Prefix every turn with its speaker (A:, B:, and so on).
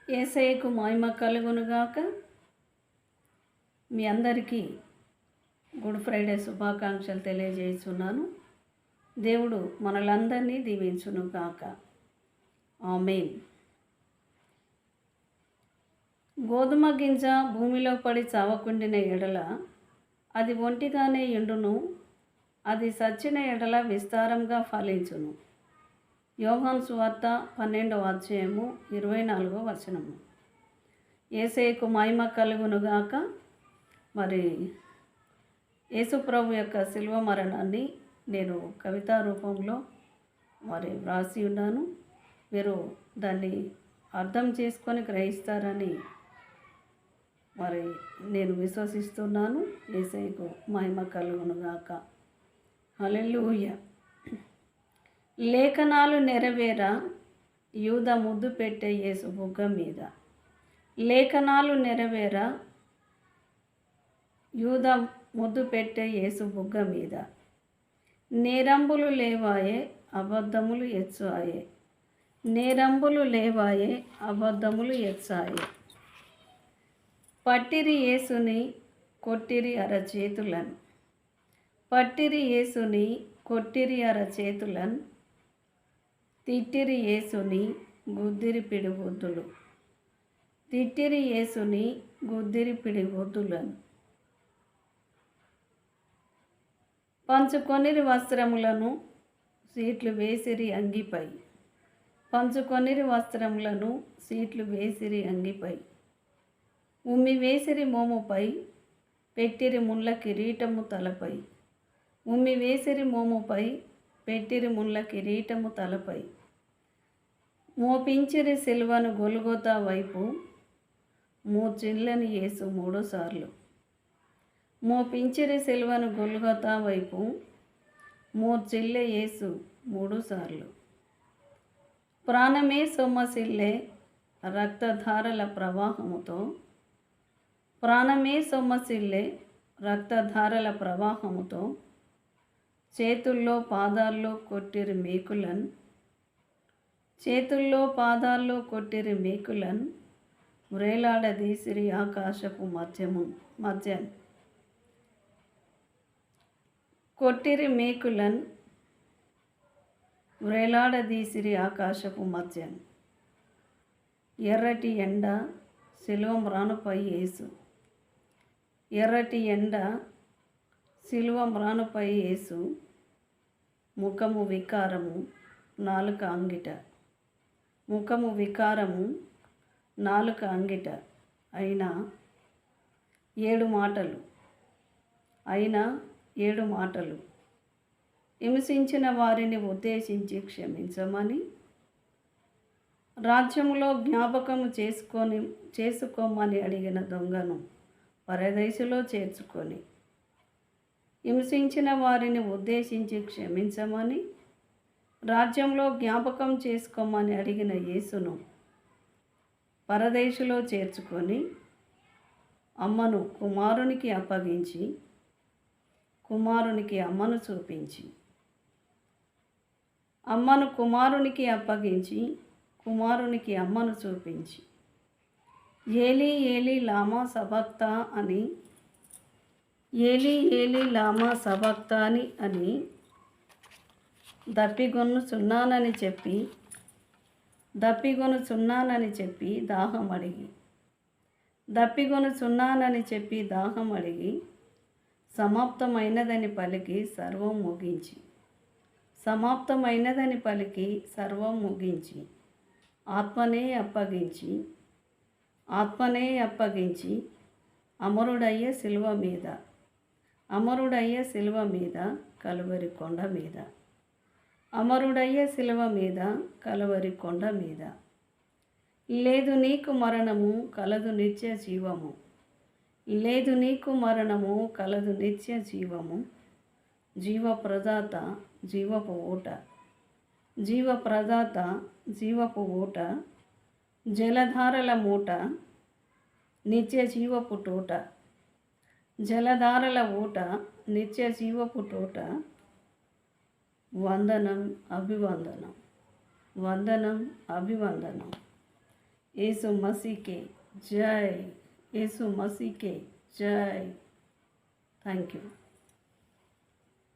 A: యేసయ్యకు మహిమ కలుగునుగాక. మీ అందరికీ good Friday శుభాకాంక్షలు తెలియజేస్తున్నాను. దేవుడు మనలందరినీ దీవించునుగాక. ఆమేన్. గోధుమ గింజ భూమిలో పడి చావకుండిన ఎడల అది ఒంటిగానే ఎండును, అది సచ్చిన ఎడల విస్తారంగా ఫలించును. యోహాను సువార్త 12వ అధ్యాయము 24వ వచనము. యేసయ్యకు మహిమ కలుగునుగాక. మరి యేసుప్రభు యొక్క శిలువ మరణాన్ని నేను కవితా రూపంలో వ్రాసి ఉన్నాను. మీరు దాన్ని అర్థం చేసుకొని గ్రహిస్తారని నేను విశ్వసిస్తున్నాను. యేసయ్యకు మహిమ కలుగునుగాక. హల్లెలూయా. లేఖనాలు నెరవేర యూద ముద్దు పెట్టే యేసు బుగ్గ మీద. లేఖనాలు నెరవేర యూద ముద్దు పెట్టే యేసు బుగ్గ మీద. నేరంబులు లేవాయే అబద్ధములు ఎచ్చాయే. నేరంబులు లేవాయే అబద్ధములు ఎచ్చాయే. పట్టిరి యేసుని కొట్టిరి అరచేతులను. పట్టిరి యేసుని కొట్టిరి అరచేతులను. తిట్టిరి యేసుని గుద్దిరి పిడిగుద్దులు. తిట్టిరి యేసుని గుద్దిరి పిడిగుద్దులను. పంచుకొనిరి వస్త్రములను సీట్లు వేసిరి అంగిపై. పంచుకొనిరి వస్త్రములను సీట్లు వేసిరి అంగిపై. ఉమ్మి వేసిరి మోముపై పెట్టిరి ముళ్ళ కిరీటము తలపై. ఉమ్మి వేసిరి మోముపై పెట్టిరి ముళ్ళ కిరీటము తలపై. మోపించిరి సిల్వను గొల్గొతా వైపు. మూర్చిల్లని యేసు 3 సార్లు. మోపించిరి సిల్వను గొల్గొతా వైపు. మూర్చిల్లే యేసు 3 సార్లు. ప్రాణమే సొమ్మసిల్లే రక్తధారల ప్రవాహముతో. ప్రాణమే సొమ్మసిల్లే రక్తధారల ప్రవాహముతో. చేతుల్లో పాదాల్లో కొట్టిరి మేకులన్. చేతుల్లో పాదాల్లో కొట్టిరి మేకులన్. వ్రేలాడదీసిరి ఆకాశపు మధ్యన్. కొట్టిరి మేకులన్. వ్రేలాడదీసిరి ఆకాశపు మధ్యన్. ఎర్రటి ఎండ శిలువ మ్రానుపై యేసు. ఎర్రటి ఎండ శిలువ మ్రానుపై యేసు. ముఖము వికారము నాలుక అంగిట. ముఖము వికారము నాలుక అంగిట. అయినా 7 మాటలు. అయినా 7 మాటలు. హింసించిన వారిని ఉద్దేశించి క్షమించమని. రాజ్యములో జ్ఞాపకము చేసుకోమని అడిగిన దొంగను పరదేశులో చేర్చుకొని. హింసించిన వారిని ఉద్దేశించి క్షమించమని రాజ్యంలో జ్ఞాపకం చేసుకోమని అడిగిన యేసును పరదేశులో చేర్చుకొని అమ్మను కుమారునికి అప్పగించి కుమారునికి అమ్మను చూపించి. అమ్మను కుమారునికి అప్పగించి కుమారునికి అమ్మను చూపించి. ఏలీ ఏలీ లామా సబక్తా అని. ఏలీ ఏలీ లామా సబక్తాని అని దప్పిగొనుచున్నానని చెప్పి దాహం అడిగి. దప్పిగొనుచున్నానని చెప్పి దాహం అడిగి. సమాప్తమైనదని పలికి సర్వం ముగించి. సమాప్తమైనదని పలికి సర్వం ముగించి. ఆత్మనే అప్పగించి అమరుడయ్యే శిలువ మీద. అమరుడయ్యే శిలువ మీద కలువరి కొండ మీద. అమరుడయ్యే శిలువ మీద కలువరి కొండ మీద. లేదు నీకు మరణము కలదు నిత్య జీవము. లేదు నీకు మరణము కలదు నిత్య జీవము. జీవప్రదాత జీవపు ఊట. జీవప్రదాత జీవపు ఊట. జలధారల మూట నిత్య జీవపు టూట. జలధారల ఊట నిత్య జీవపు టూట. వందనం అభివందనం. వందనం అభివందనం. यीशु मसीह के जय, यीशु मसीह के जय। Thank you.